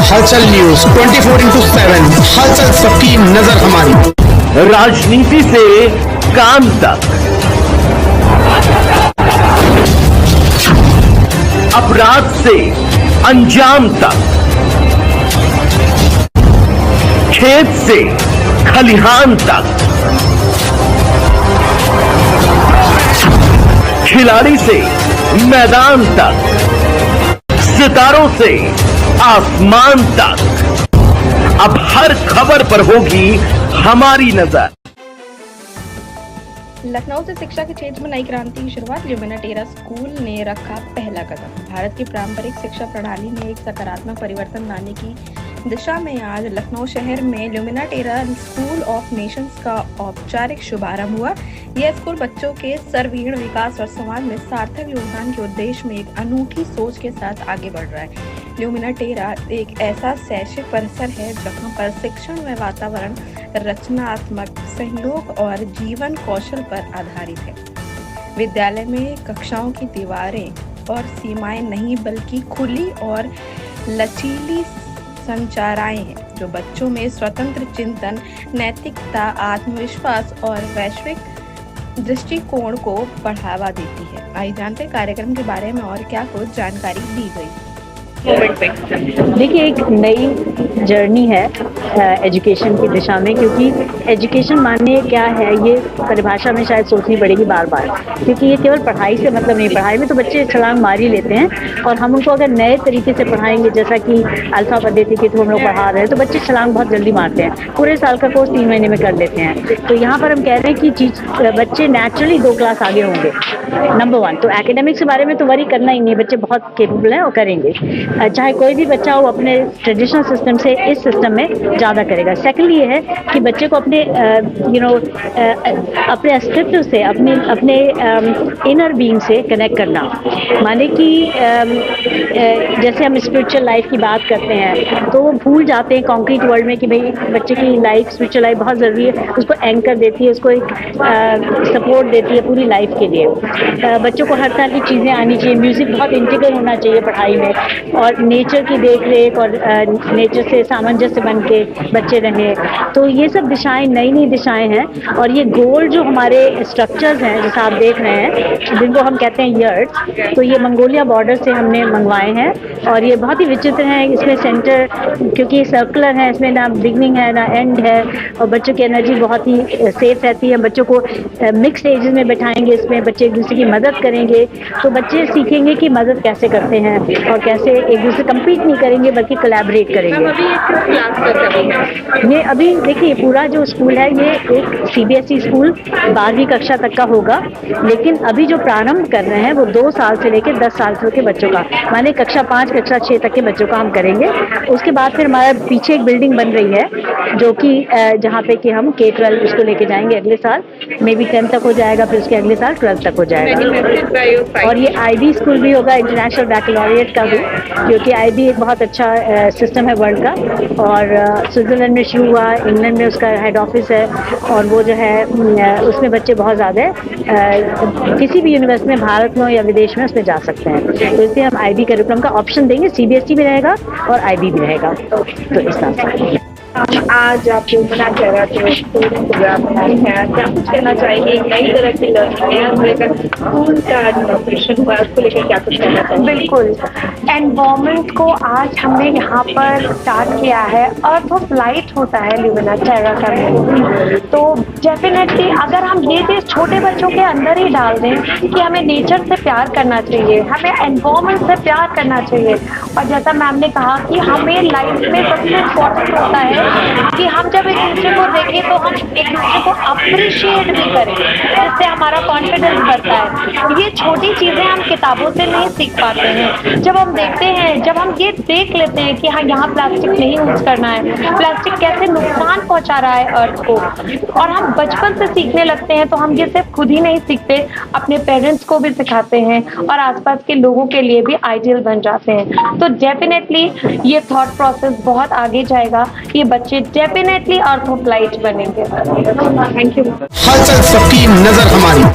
हलचल न्यूज 24/7, हलचल सबकी नजर हमारी। राजनीति से काम तक, अपराध से अंजाम तक, खेत से खलिहान तक, खिलाड़ी से मैदान तक, सितारों से आसमान तक, अब हर खबर पर होगी हमारी नजर। लखनऊ से शिक्षा के क्षेत्र में नई क्रांति की शुरुआत। ल्यूमिना टेरा स्कूल ने रखा पहला कदम। भारत की पारंपरिक शिक्षा प्रणाली में एक सकारात्मक परिवर्तन लाने की दिशा में आज लखनऊ शहर में lumina Terra school of Nations का औपचारिक शुभारंभ हुआ। यह स्कूल बच्चों के सर्वगुण विकास और समाज में सार्थक योगदान के उद्देश्य में एक अनूठी सोच के साथ आगे बढ़ रहा है। ल्यूमिना टेरा एक ऐसा शैक्षिक परिसर है जहां पर शिक्षण में वातावरण रचनात्मक सहयोग और जीवन कौशल पर आधारित है। विद्यालय में कक्षाओं की दीवारें और सीमाएं नहीं बल्कि खुली और लचीली संचाराएं हैं जो बच्चों में स्वतंत्र चिंतन, नैतिकता, आत्मविश्वास और वैश्विक दृष्टिकोण को बढ़ावा देती है। आइए जानते हैं कार्यक्रम के बारे में और क्या कुछ जानकारी दी गई। देखिए, एक नई जर्नी है एजुकेशन की दिशा में, क्योंकि एजुकेशन माने क्या है ये परिभाषा में शायद सोचनी पड़ेगी बार बार, क्योंकि ये केवल पढ़ाई से मतलब नहीं। पढ़ाई में तो बच्चे छलांग मार ही लेते हैं, और हम उनको अगर नए तरीके से पढ़ाएंगे, जैसा कि अल्फा पद्धति के थ्रू हम लोग पढ़ा रहे हैं, तो बच्चे छलांग बहुत जल्दी मारते हैं। पूरे साल का कोर्स 3 महीने में कर लेते हैं। तो यहाँ पर हम कह रहे हैं कि बच्चे नेचुरली 2 क्लास आगे होंगे, नंबर 1। तो एकेडमिक्स के बारे में तो वरी करना ही नहीं, बच्चे बहुत केपेबल हैं और करेंगे। चाहे कोई भी बच्चा हो, अपने ट्रेडिशनल सिस्टम से इस सिस्टम में ज़्यादा करेगा। सेकेंडली ये है कि बच्चे को अपने अपने अस्तित्व से, अपने इनर बीइंग से कनेक्ट करना, माने कि जैसे हम स्पिरिचुअल लाइफ की बात करते हैं तो वो भूल जाते हैं कॉन्क्रीट वर्ल्ड में कि भाई बच्चे की लाइफ, स्पिरिचुअल लाइफ बहुत ज़रूरी है, उसको एंकर देती है, उसको एक सपोर्ट देती है पूरी लाइफ के लिए। बच्चों को हर तरह की चीज़ें आनी चाहिए। म्यूज़िक बहुत इंटीग्रल होना चाहिए पढ़ाई में, और नेचर की देख रेख और नेचर से सामंजस्य बन के बच्चे रहें। तो ये सब दिशाएं नई दिशाएं हैं, और ये गोल जो हमारे स्ट्रक्चर्स हैं जैसा आप देख रहे हैं, जिनको हम कहते हैं यर्ड्स, तो ये मंगोलिया बॉर्डर से हमने मंगवाए हैं, और ये बहुत ही विचित्र हैं। इसमें सेंटर, क्योंकि सर्कुलर है, इसमें ना बिगनिंग है ना एंड है, और बच्चों की एनर्जी बहुत ही सेफ रहती है। बच्चों को मिक्स एजेस में बैठाएंगे, इसमें बच्चे एक दूसरे की मदद करेंगे, तो बच्चे सीखेंगे कि मदद कैसे करते हैं और कैसे एक दूसरे कम्पीट नहीं करेंगे बल्कि कोलैबोरेट करेंगे। ये अभी देखिए, पूरा जो स्कूल है ये एक सीबीएसई स्कूल 12वीं कक्षा तक का होगा, लेकिन अभी जो प्रारंभ कर रहे हैं वो 2 साल से लेकर 10 साल तक के बच्चों का, माने कक्षा 5 कक्षा 6 तक के बच्चों का हम करेंगे। उसके बाद फिर हमारा पीछे एक बिल्डिंग बन रही है जो कि जहाँ पे कि हम K-12 उसको लेके जाएंगे अगले साल, मे बी 10 तक हो जाएगा, फिर उसके अगले साल 12 तक हो जाएगा। और ये IB स्कूल भी होगा, इंटरनेशनल बैकलॉरिएट का भी, क्योंकि IB एक बहुत अच्छा सिस्टम है वर्ल्ड का, और स्विट्जरलैंड में शुरू हुआ, इंग्लैंड में उसका हेड ऑफिस है, और वो जो है उसमें बच्चे बहुत ज़्यादा किसी भी यूनिवर्सिटी में, भारत में या विदेश में, उसमें जा सकते हैं। तो इसलिए हम IB करिकुलम का ऑप्शन देंगे, CBSE भी रहेगा और IB भी रहेगा। तो इस तरह से आज आप ल्यूमिना टेरा के प्रोग्राम बनाए हैं, क्या कुछ कहना चाहेंगे? नई तरह की लर्निंग है, लेकर स्कूल का इनॉग्रेशन हुआ, उसको लेकर क्या कुछ कहना चाहेंगे? बिल्कुल, एनवायरमेंट को आज हमने यहाँ पर स्टार्ट किया है। अर्थ ऑफ लाइट होता है ल्यूमिना टेरा का मीनिंग। तो डेफिनेटली अगर हम ये चीज़ छोटे बच्चों के अंदर ही डाल दें कि हमें नेचर से प्यार करना चाहिए, हमें एनवायरमेंट से प्यार करना चाहिए, और जैसा मैम ने कहा कि हमें लाइफ में सबसे इम्पोर्टेंट होता है कि हम जब एक दूसरे को देखें तो हम एक दूसरे को अप्रिशिएट भी करें, जिससे हमारा कॉन्फिडेंस बढ़ता है। ये छोटी चीज़ें हम किताबों से नहीं सीख पाते हैं। जब हम देखते हैं, जब हम ये देख लेते हैं कि हाँ, यहाँ प्लास्टिक नहीं यूज़ करना है, प्लास्टिक कैसे नुकसान पहुँचा रहा है अर्थ को, और हम बचपन से सीखने लगते हैं, तो हम ये सिर्फ खुद ही नहीं सीखते, अपने पेरेंट्स को भी सिखाते हैं और आसपास के लोगों के लिए भी आइडियल बन जाते हैं। तो डेफिनेटली ये थॉट प्रोसेस बहुत आगे जाएगा। ये बच्चे डेफिनेटली अर्थ ऑफ लाइट बनेंगे। Thank you. हलचल सबकी नजर हमारी।